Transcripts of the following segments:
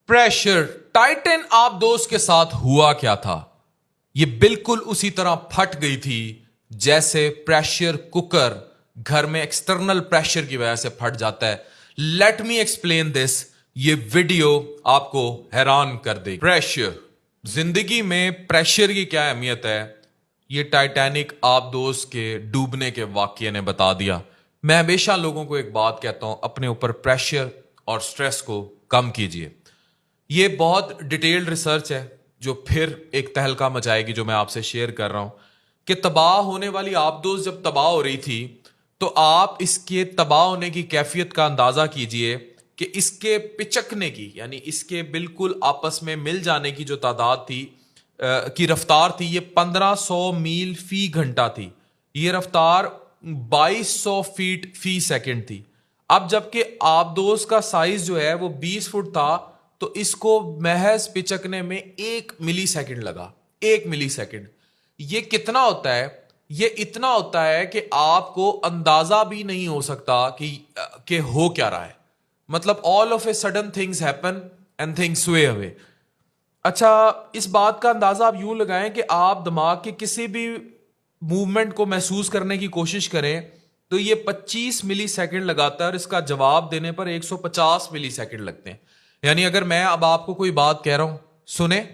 Pressure Titan आबदोस के साथ हुआ क्या था? यह बिल्कुल उसी तरह फट गई थी जैसे प्रेशर कुकर घर में एक्सटर्नल प्रेशर की वजह से फट जाता है। Let me explain this. ये वीडियो आपको हैरान कर देगी। प्रेशर, जिंदगी में प्रेशर की क्या अहमियत है, ये टाइटैनिक आबदोस के डूबने के वाकये ने बता दिया। मैं हमेशा लोगों को एक बात कहता हूं, अपने ऊपर प्रेशर और स्ट्रेस को कम कीजिए। ये बहुत डिटेल्ड रिसर्च है जो फिर एक तहलका मचाएगी, जो मैं आपसे शेयर कर रहा हूं कि तबाह होने वाली आबदोस जब तबाह हो रही थी तो आप इसके तबाह होने की कैफियत का अंदाजा कीजिए कि इसके पिचकने की, यानी इसके बिल्कुल आपस में मिल जाने की जो तादाद थी की रफ्तार थी, ये 1500 मील फी घंटा थी। ये रफ्तार 2200 फीट फी सेकंड थी। अब जबकि आबदोस का साइज जो है वो 20 फुट था, तो इसको महज पिचकने में 1 मिली सेकंड लगा। 1 मिली सेकंड। ये कितना होता है? ये इतना होता है कि आपको अंदाजा भी नहीं हो सकता कि हो क्या रहा है। मतलब all of a sudden things happen and things स्वे अवे। अच्छा, इस बात का अंदाजा आप यूं लगाएं कि आप दिमाग के किसी भी मूवमेंट को महसूस करने की कोशिश करें तो ये 25 मिली सेकेंड लगाता है और इसका जवाब देने पर 150 मिली सेकेंड लगते हैं। यानी अगर मैं अब आपको कोई बात कह रहा हूं, सुने,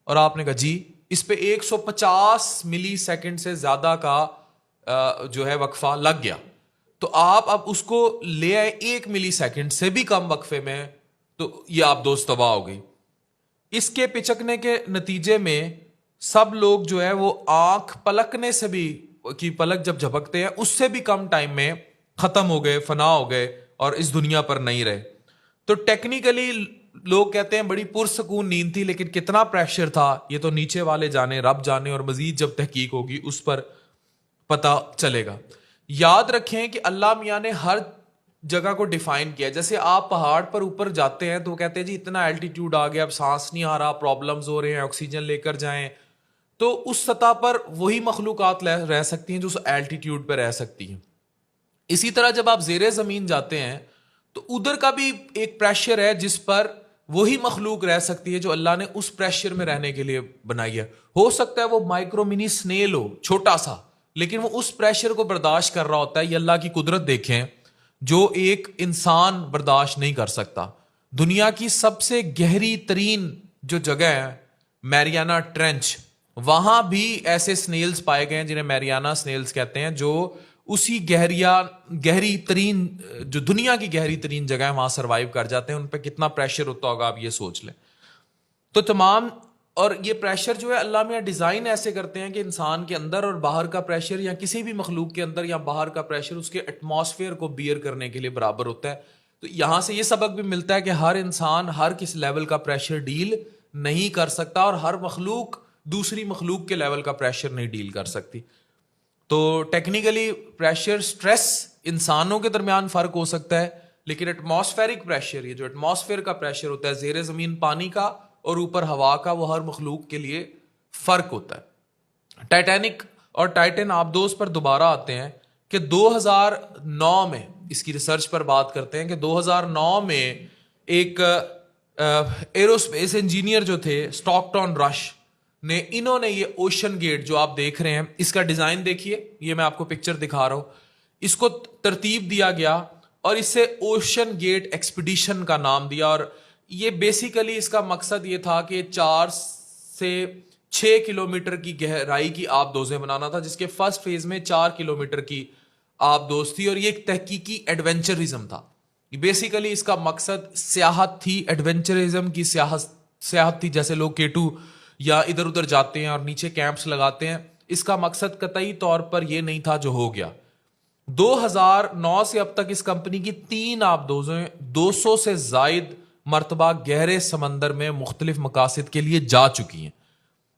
और आपने कहा जी, इस पे 150 मिली सेकेंड से ज्यादा का जो है वक्फा लग गया, तो आप अब उसको ले आए 1 मिली सेकेंड से भी कम वक्फे में, तो ये आप दोस्त तबाह हो गई। इसके पिचकने के नतीजे में सब लोग जो है वो आंख पलकने से भी, की पलक जब झपकते हैं उससे भी कम टाइम में खत्म हो गए, फना हो गए और इस दुनिया पर नहीं रहे। तो टेक्निकली लोग कहते हैं बड़ी पुरसकून नींद थी, लेकिन कितना प्रेशर था ये तो नीचे वाले जाने, रब जाने, और मजीद जब तहकीक होगी उस पर पता चलेगा। याद रखें कि अल्लाह मियां ने हर जगह को डिफाइन किया। जैसे आप पहाड़ पर ऊपर जाते हैं तो कहते हैं जी इतना एल्टीट्यूड आ गया, अब सांस नहीं आ रहा, प्रॉब्लम्स हो रहे हैं, ऑक्सीजन लेकर जाएं। तो उस सतह पर वही मखलूकात रह सकती हैं जो उस एल्टीट्यूड पर रह सकती हैं। इसी तरह जब आप जेरे जमीन जाते हैं तो उधर का भी एक प्रेशर है जिस पर वही मखलूक रह सकती है जो अल्लाह ने उस प्रेशर में रहने के लिए बनाई है। हो सकता है वो माइक्रो मिनी स्नेल हो, छोटा सा, लेकिन वो उस प्रेशर को बर्दाश्त कर रहा होता है। ये अल्लाह की कुदरत देखें जो एक इंसान बर्दाश्त नहीं कर सकता। दुनिया की सबसे गहरी तरीन जो जगह है मैरियाना ट्रेंच, वहां भी ऐसे स्नेल्स पाए गए हैं जिन्हें मैरियाना स्नेल्स कहते हैं, जो उसी गहरी तरीन, जो दुनिया की गहरी तरीन जगह है, वहां सरवाइव कर जाते हैं। उन पर कितना प्रेशर होता होगा आप ये सोच लें। तो तमाम, और ये प्रेशर जो है अल्लाह में डिजाइन ऐसे करते हैं कि इंसान के अंदर और बाहर का प्रेशर, या किसी भी मखलूक के अंदर या बाहर का प्रेशर उसके एटमॉस्फेयर को बियर करने के लिए बराबर होता है। तो यहां से ये सबक भी मिलता है कि हर इंसान हर किस लेवल का प्रेशर डील नहीं कर सकता, और हर मखलूक दूसरी मखलूक के लेवल का प्रेशर नहीं डील कर सकती। तो टेक्निकली प्रेशर, स्ट्रेस इंसानों के दरमियान फर्क हो सकता है, लेकिन एटमॉस्फेरिक प्रेशर, ये जो एटमॉस्फेयर का प्रेशर होता है जेरे जमीन पानी का और ऊपर हवा का, वो हर मखलूक के लिए फर्क होता है। टाइटैनिक और टाइटन आबदोस पर दोबारा आते हैं कि 2009 में, इसकी रिसर्च पर बात करते हैं कि 2009 में एक एरोस्पेस इंजीनियर जो थे, स्टॉकटन रश ने, इन्होंने ये ओशन गेट जो आप देख रहे हैं, इसका डिजाइन देखिए, ये मैं आपको पिक्चर दिखा रहा हूं, इसको तरतीब दिया गया और इससे ओशन गेट एक्सपीडिशन का नाम दिया। और ये बेसिकली इसका मकसद ये था कि 4 से 6 किलोमीटर की गहराई की आबदोजें बनाना था, जिसके फर्स्ट फेज में 4 किलोमीटर की आबदोज थी, और ये एक तहकीकी एडवेंचरिज्म था। बेसिकली इसका मकसद सियाहत थी, एडवेंचरिज्म की सियाहत थी। जैसे लोग K2 या इधर उधर जाते हैं और नीचे कैंप्स लगाते हैं, इसका मकसद कतई तौर पर यह नहीं था जो हो गया। 2009 से अब तक इस कंपनी की 3 आबदोजें 200 से जायद मर्तबा गहरे समंदर में मुख्तलिफ मकासद के लिए जा चुकी हैं।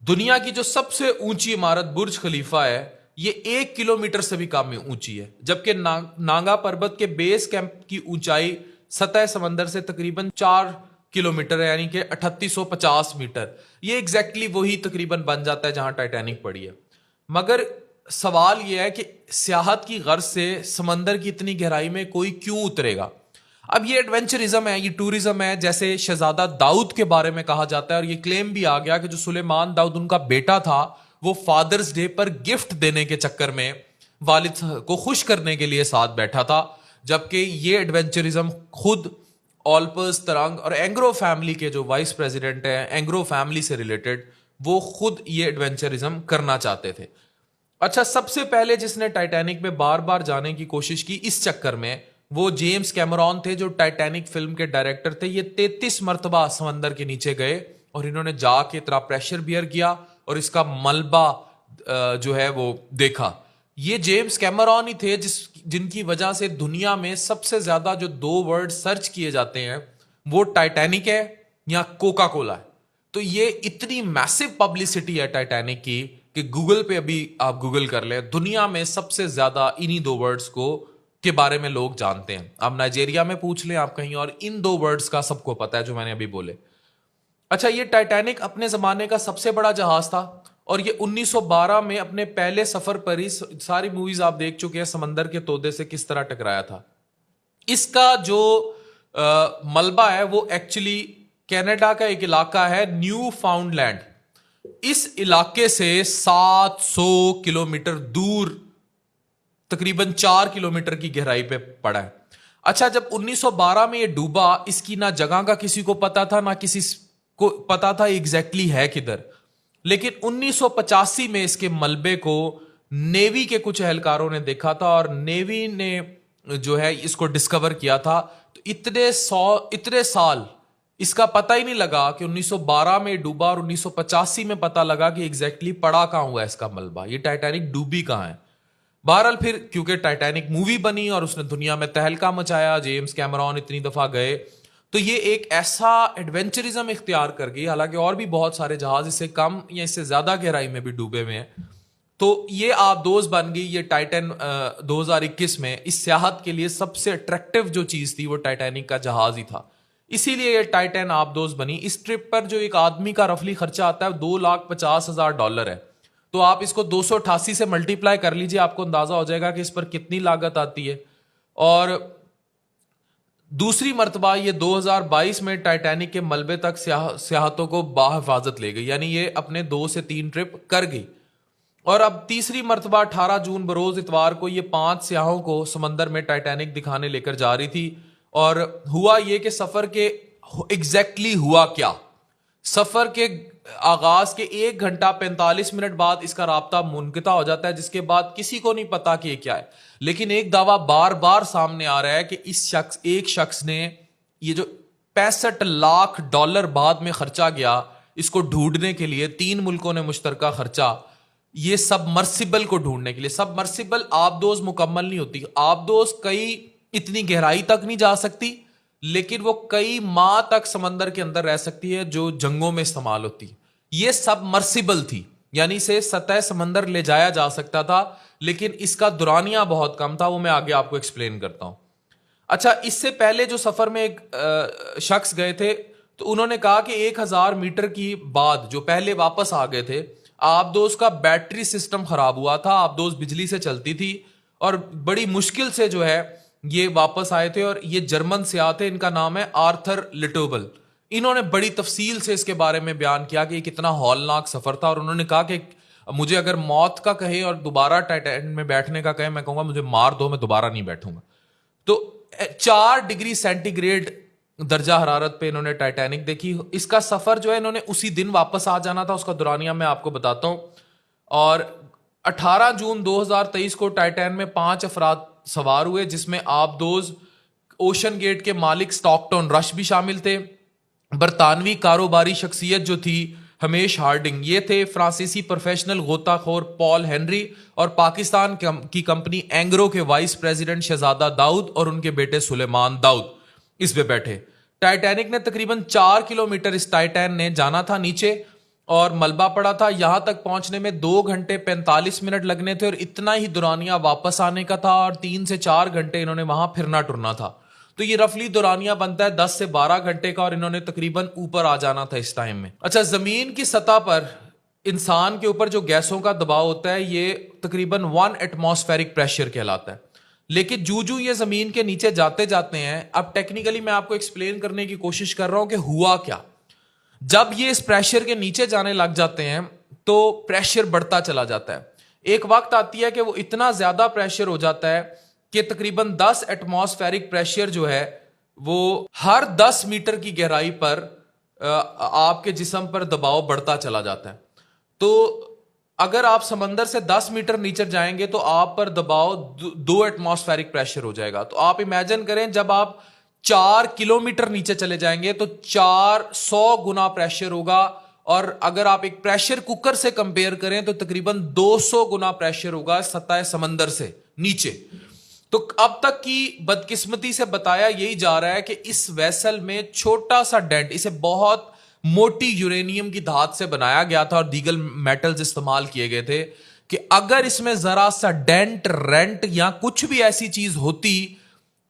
दुनिया की जो सबसे ऊंची इमारत बुर्ज खलीफा है, ये 1 किलोमीटर से भी कम ऊंची है, जबकि नांगा पर्वत के बेस कैंप की ऊंचाई सतह समंदर से तकरीबन 4 किलोमीटर है, यानी कि 3850 मीटर। ये एग्जैक्टली वही तकरीबन बन जाता है जहां टाइटैनिक पड़ी है। मगर सवाल यह है कि सियाहत की गर्ज से समंदर की इतनी गहराई में कोई क्यों उतरेगा? अब ये एडवेंचरिज्म है, ये टूरिज्म है, जैसे शहजादा दाऊद के बारे में कहा जाता है और ये क्लेम भी आ गया कि जो सुलेमान दाऊद उनका बेटा था वो फादर्स डे पर गिफ्ट देने के चक्कर में वालिद को खुश करने के लिए साथ बैठा था, जबकि ये एडवेंचरिज्म खुद ऑल्पर्स, तरंग और एंग्रो फैमिली के जो वाइस प्रेसिडेंट हैं एंग्रो फैमिली से रिलेटेड, वो खुद ये एडवेंचरिज्म करना चाहते थे। अच्छा, सबसे पहले जिसने टाइटैनिक में बार बार जाने की कोशिश की इस चक्कर में वो जेम्स कैमरॉन थे, जो टाइटैनिक फिल्म के डायरेक्टर थे। ये 33 मरतबा समंदर के नीचे गए और इन्होंने जाके इतना प्रेशर बियर किया और इसका मलबा जो है वो देखा। ये जेम्स कैमरॉन ही थे जिनकी वजह से दुनिया में सबसे ज्यादा जो 2 वर्ड सर्च किए जाते हैं वो टाइटैनिक है या कोका कोला है। तो ये इतनी मैसिव पब्लिसिटी है टाइटैनिक की कि गूगल पे अभी आप गूगल कर ले, दुनिया में सबसे ज्यादा इन्हीं 2 वर्ड्स को के बारे में लोग जानते हैं। आप नाइजीरिया में पूछ लें, आप कहीं और, इन 2 वर्ड्स का सबको पता है जो मैंने अभी बोले। अच्छा, ये टाइटैनिक अपने जमाने का सबसे बड़ा जहाज था और ये 1912 में अपने पहले सफर पर ही, सारी मूवीज आप देख चुके हैं, समंदर के तोदे से किस तरह टकराया था। इसका जो मलबा है वो एक्चुअली कनाडा का एक इलाका है न्यू फाउंडलैंड। इस इलाके से 700 किलोमीटर दूर, तकरीबन 4 किलोमीटर की गहराई पे पड़ा है। अच्छा, जब 1912 में ये डूबा, इसकी ना जगह का किसी को पता था ना किसी को पता था एग्जैक्टली है किधर। लेकिन 1985 में इसके मलबे को नेवी के कुछ एहलकारों ने देखा था और नेवी ने जो है इसको डिस्कवर किया था। तो इतने साल इसका पता ही नहीं लगा कि 1912 में डूबा और 1985 में पता लगा कि एग्जैक्टली पड़ा कहां हुआ है इसका मलबा, ये टाइटैनिक डूबी कहां है। बहरहाल फिर क्योंकि टाइटैनिक मूवी बनी और उसने दुनिया में तहलका मचाया, जेम्स कैमरॉन इतनी दफा गए, तो ये एक ऐसा एडवेंचरिज्म इख्तियार कर गई। हालांकि और भी बहुत सारे जहाज इससे कम या इससे ज्यादा गहराई में भी डूबे हुए हैं। तो ये आबदोज बन गई ये टाइटन 2021 में। इस सियाहत के लिए सबसे अट्रैक्टिव जो चीज थी वो टाइटैनिक का जहाज ही था, इसीलिए ये टाइटन आबदोज बनी। इस ट्रिप पर जो एक आदमी का रफली खर्चा आता है $2,50,000 है। तो आप इसको 288 से मल्टीप्लाई कर लीजिए, आपको अंदाजा हो जाएगा कि इस पर कितनी लागत आती है। और दूसरी मर्तबा ये 2022 में टाइटैनिक के मलबे तक सियाहतों को बाहिफाजत ले गई, यानी ये अपने 2 से 3 ट्रिप कर गई। और अब तीसरी मर्तबा 18 जून बरोज इतवार को ये 5 सियाहों को समंदर में टाइटैनिक दिखाने लेकर जा रही थी। और हुआ ये कि सफर के एग्जैक्टली हुआ क्या, सफर के आगाज के 1 घंटा 45 मिनट बाद इसका राब्ता मुनक़ता हो जाता है, जिसके बाद किसी को नहीं पता कि ये क्या है। लेकिन एक दावा बार बार सामने आ रहा है कि एक शख्स ने ये जो $65 लाख बाद में खर्चा गया इसको ढूंढने के लिए, 3 मुल्कों ने मुश्तरका खर्चा, ये सबमर्सिबल को ढूंढने के लिए। सबमर्सिबल आबदोज मुकम्मल नहीं होती, आबदोज कई इतनी गहराई तक नहीं जा सकती, लेकिन वो कई माह तक समंदर के अंदर रह सकती है, जो जंगों में इस्तेमाल होती है। ये सबमर्सिबल थी, यानी इसे सतह समंदर ले जाया जा सकता था, लेकिन इसका दुरानिया बहुत कम था, वो मैं आगे आपको एक्सप्लेन करता हूं। अच्छा, इससे पहले जो सफर में एक शख्स गए थे तो उन्होंने कहा कि 1000 मीटर की बाद जो पहले वापस आ गए थे, आबदोज का बैटरी सिस्टम खराब हुआ था। आबदोज बिजली से चलती थी और बड़ी मुश्किल से जो है ये वापस आए थे। और ये जर्मन सियाह थे, इनका नाम है आर्थर लिटोबल। इन्होंने बड़ी तफसील से इसके बारे में बयान किया कि कितना हौलनाक सफर था। और उन्होंने कहा कि मुझे अगर मौत का कहे और दोबारा टाइटैनिक में बैठने का कहे, मैं कहूंगा मुझे मार दो, मैं दोबारा नहीं बैठूंगा। तो 4 डिग्री सेंटीग्रेड दर्जा हरारत पे इन्होंने टाइटैनिक देखी। इसका सफर जो है इन्होंने उसी दिन वापस आ जाना था, उसका दुरानिया मैं आपको बताता हूं। और 18 जून 2023 को टाइटैन में 5 अफराद सवार हुए, जिसमें आबदोज ओशन गेट के मालिक स्टॉकटन रश भी शामिल थे। बरतानवी कारोबारी शख्सियत जो थी हमेश हार्डिंग, ये थे फ्रांसीसी प्रोफेशनल गोताखोर पॉल हेनरी और पाकिस्तान की कंपनी एंग्रो के वाइस प्रेसिडेंट शहजादा दाऊद और उनके बेटे सुलेमान दाऊद इस पे बैठे। टाइटैनिक ने तकरीबन 4 किलोमीटर इस टाइटैन ने जाना था नीचे और मलबा पड़ा था। यहां तक पहुंचने में 2 घंटे 45 मिनट लगने थे और इतना ही दुरानिया वापस आने का था और 3 से 4 घंटे इन्होंने वहां फिरना टुरना था। तो ये रफली दुरानिया बनता है 10 से 12 घंटे का और इन्होंने तकरीबन ऊपर आ जाना था इस टाइम में। अच्छा, जमीन की सतह पर इंसान के ऊपर जो गैसों का दबाव होता है ये तकरीबन 1 एटमॉस्फेरिक प्रेशर कहलाता है। लेकिन जू जू ये जमीन के नीचे जाते जाते हैं, अब टेक्निकली मैं आपको एक्सप्लेन करने की कोशिश कर रहा हूं कि हुआ क्या। जब ये इस प्रेशर के नीचे जाने लग जाते हैं तो प्रेशर बढ़ता चला जाता है। एक वक्त आती है कि वो इतना ज्यादा प्रेशर हो जाता है कि तकरीबन 10 एटमॉस्फेरिक प्रेशर जो है वो हर 10 मीटर की गहराई पर आपके जिस्म पर दबाव बढ़ता चला जाता है। तो अगर आप समंदर से 10 मीटर नीचे जाएंगे तो आप पर दबाव 2 एटमॉस्फेरिक प्रेशर हो जाएगा। तो आप इमेजिन करें जब आप 4 किलोमीटर नीचे चले जाएंगे तो 400 गुना प्रेशर होगा, और अगर आप एक प्रेशर कुकर से कंपेयर करें तो तकरीबन 200 गुना प्रेशर होगा सतह समंदर से नीचे। तो अब तक की बदकिस्मती से बताया यही जा रहा है कि इस वेसल में छोटा सा डेंट, इसे बहुत मोटी यूरेनियम की धात से बनाया गया था और दीगर मेटल्स इस्तेमाल किए गए थे, कि अगर इसमें जरा सा डेंट रेंट या कुछ भी ऐसी चीज होती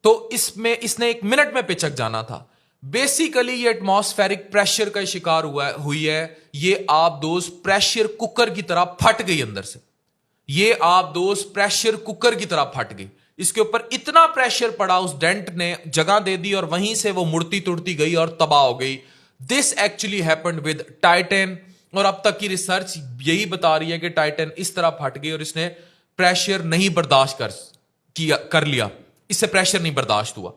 तो इसमें इसने 1 मिनट में पिचक जाना था। बेसिकली ये एटमॉस्फेरिक प्रेशर का शिकार हुई है। ये आप दोस्त प्रेशर कुकर की तरह फट गई अंदर से। ये आप दोस्त प्रेशर कुकर की तरह फट गई। इसके ऊपर इतना प्रेशर पड़ा, उस डेंट ने जगह दे दी और वहीं से वो मुड़ती तुड़ती गई और तबाह हो गई। This actually happened with Titan, और अब तक की रिसर्च यही बता रही है कि टाइटन इस तरह फट गई और इसने प्रेशर नहीं बर्दाश्त कर लिया, इससे प्रेशर नहीं बर्दाश्त हुआ।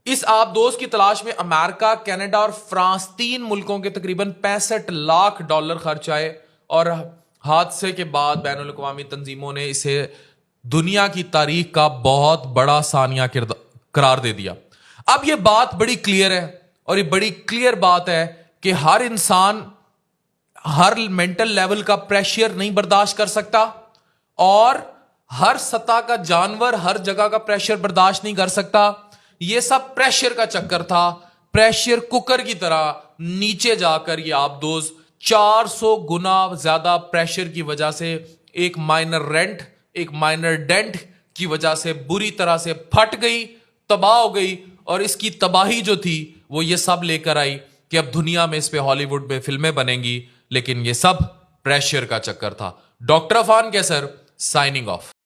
इस आप दोस्त की तलाश में अमेरिका, कनाडा और फ्रांस, 3 मुल्कों के तकरीबन $65 लाख खर्च आए, और हादसे के बाद बैनुल अक़वामी तंजीमों ने इसे दुनिया की तारीख का बहुत बड़ा सानिया करार दे दिया। अब यह बात बड़ी क्लियर है, और ये बड़ी क्लियर बात है कि हर इंसान हर मेंटल लेवल का प्रेशर नहीं बर्दाश्त कर सकता, और हर सतह का जानवर हर जगह का प्रेशर बर्दाश्त नहीं कर सकता। ये सब प्रेशर का चक्कर था। प्रेशर कुकर की तरह नीचे जाकर ये आप दोस्त 400 गुना ज्यादा प्रेशर की वजह से एक माइनर डेंट की वजह से बुरी तरह से फट गई, तबाह हो गई। और इसकी तबाही जो थी वो ये सब लेकर आई कि अब दुनिया में इस पे हॉलीवुड में फिल्में बनेंगी, लेकिन ये सब प्रेशर का चक्कर था। डॉक्टर अफान कैसर साइनिंग ऑफ।